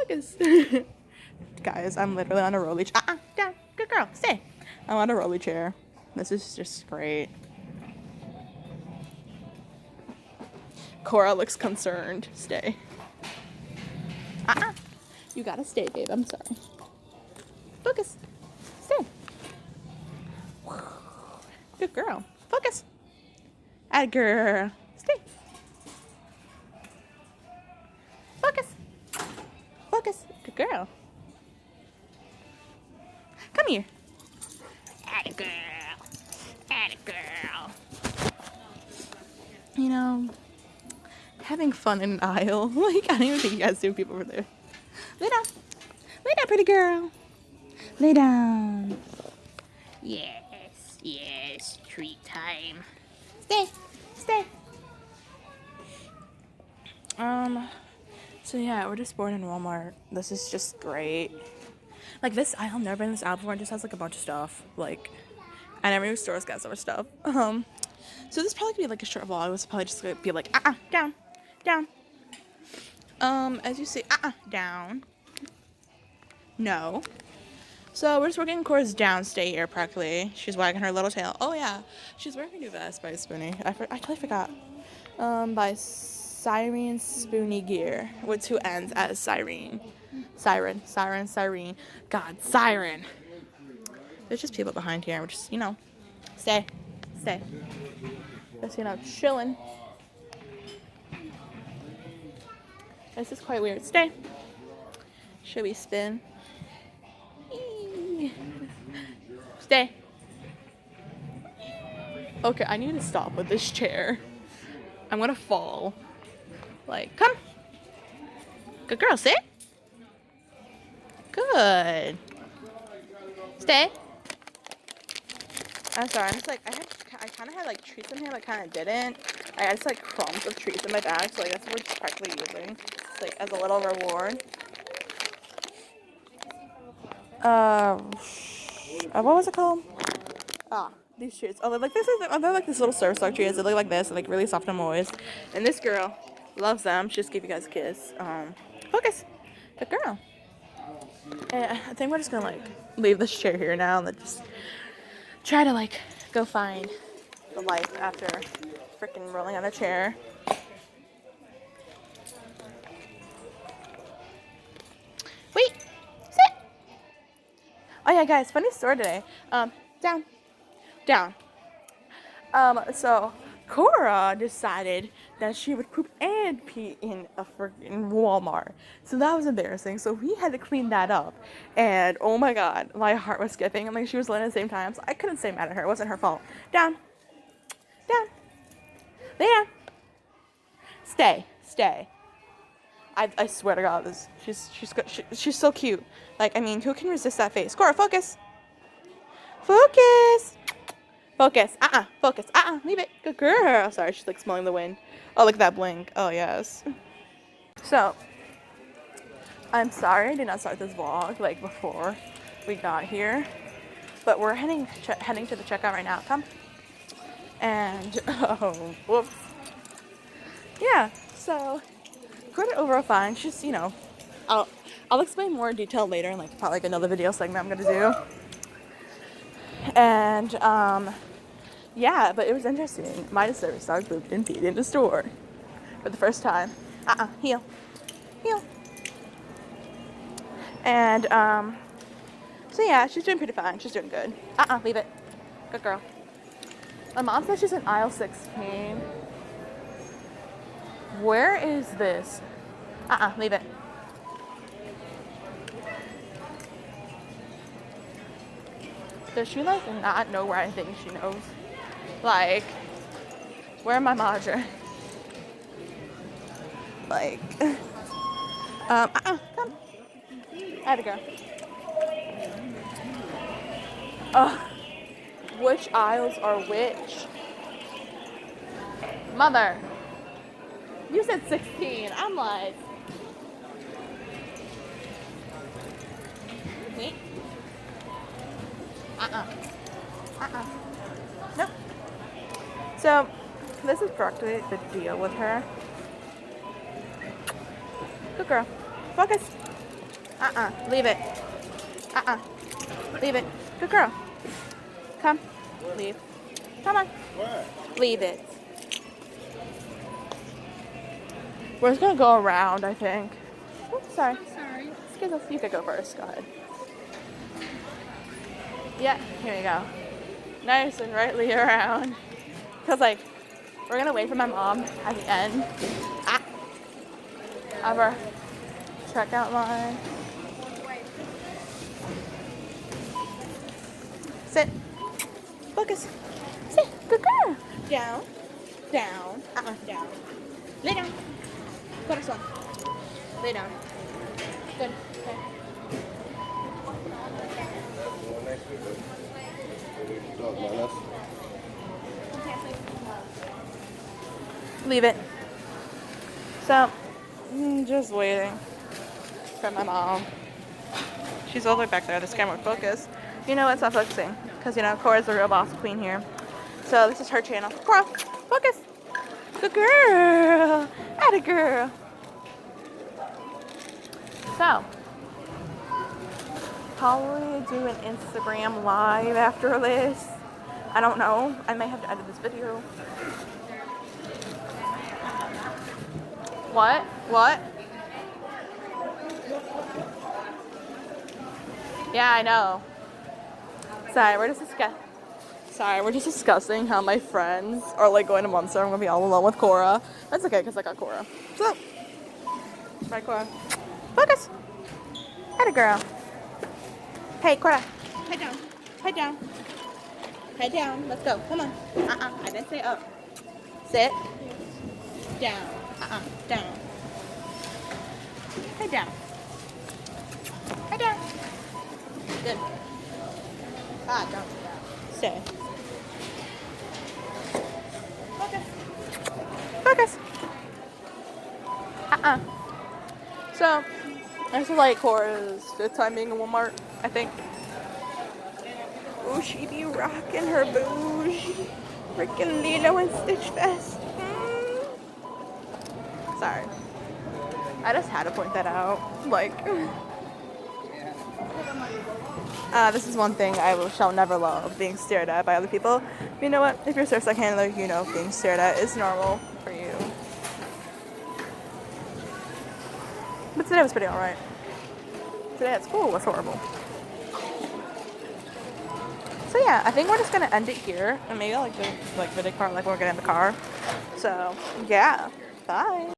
Focus. Guys, I'm literally on a rolly chair. Down. Good girl. Stay. I'm on a rolly chair. This is just great. Cora looks concerned. Stay. You gotta stay, babe. I'm sorry. Focus. Stay. Good girl. Focus. Atta girl. Stay. Focus. Focus. Good girl. Come here. Atta girl. Atta girl. You know, having fun in an aisle. Like, I don't even think you guys do people over there. Lay down. Lay down, pretty girl. Lay down. Yes, yes, treat time. Stay, stay. So yeah, we're just bored in Walmart. This is just great. Like this, I've never been in this aisle before. It just has like a bunch of stuff. Like, I never knew stores got so much stuff. So this probably could be like a short vlog. It was probably just gonna be like, down, down. As you see, down. No. So we're just working Cora's down stay here practically. She's wagging her little tail. Oh yeah, she's wearing a new vest by Spoonie. I totally forgot. By Siren Spoonie Gear, with 2 N's as Siren. Siren. God, Siren. There's just people behind here. We're just, stay. Just, chilling. This is quite weird. Stay. Should we spin? Stay. Okay, I need to stop with this chair. I'm gonna fall. Like, come. Good girl, sit. Good. Stay. I'm sorry, I'm just like, I kind of had like treats in here, but kind of didn't. I had just like crumbs of treats in my bag, so like that's what we're just practically using. It's, like, as a little reward. What was it called? These treats. Oh, they're like they're like this little service dog treats. They look like this. They're like really soft and moist. And this girl loves them. She just gave you guys a kiss. Focus. Good girl. And I think we're just gonna like leave this chair here now and then just try to like go find the life after freaking rolling on a chair. Wait. Sit. Oh yeah, guys. Funny story today. Down. So Cora decided that she would poop and pee in a freaking Walmart. So that was embarrassing. So we had to clean that up. And oh my god, my heart was skipping and like she was laying at the same time. So I couldn't stay mad at her. It wasn't her fault. Down. Lay down. Stay. I swear to God, she's so cute. Like, I mean, who can resist that face? Cora, focus. Focus. Leave it. Good girl. Sorry, she's like smelling the wind. Oh, look at that blink. Oh, yes. So, I'm sorry I did not start this vlog like before we got here. But we're heading to the checkout right now. Come. And, oh, whoops. Yeah, so, Cora overall fine. She's, I'll explain more in detail later in like probably like another video segment I'm gonna do. And, yeah, but it was interesting. My service dog pooped and peed in the store for the first time. Heel. And, so yeah, she's doing pretty fine. She's doing good. Leave it. Good girl. My mom says she's in aisle 16. Where is this? Leave it. Does she like not know where I think she knows? Like, where am I, Madre? Like, come. Atta girl. Which aisles are which? Mother. You said 16. I'm like, wait. Nope. So, this is practically the deal with her. Good girl. Focus. Leave it. Leave it. Good girl. Come. Leave. Come on. Leave it. We're just gonna go around, I think. Oops, sorry. Sorry. Excuse us. You could go first. Go ahead. Yeah, here you go. Nice and rightly around. Cause like, we're gonna wait for my mom at the end. Of our checkout line. Sit. Focus. Sit. Good girl. Down. Down. Down. Lay down. Corazón. Lay down. Good. Okay. Leave it. So, just waiting for my mom. She's all the way back there. This camera would focus. You know, it's not focusing. Because, you know, Cora's the real boss queen here. So, this is her channel. Cora, focus. Good girl. Atta girl. So, probably do an Instagram live after this. I don't know. I may have to edit this video. What? What? Yeah, I know. Sorry, we're just discussing how my friends are like going to Munster. I'm gonna be all alone with Cora. That's okay, because I got Cora. So, right, Cora. Focus. Atta girl. Hey, Cora. Head down. Head down. Head down. Let's go. Come on. I didn't say up. Sit. Down. Down. Head down. Head down. Good. Down. Stay. Focus. Focus. So, this is like Cora's 5th time being in Walmart, I think. Ooh, she be rocking her bouge. Freaking Lilo and Stitch Fest. Sorry. I just had to point that out. Like, this is one thing shall never love, being stared at by other people. But you know what? If you're a Surfside handler, you know being stared at is normal for you. But today was pretty alright. Today at school was horrible. So yeah, I think we're just gonna end it here, and maybe I'll like do like video part like when we're getting in the car. So yeah, bye.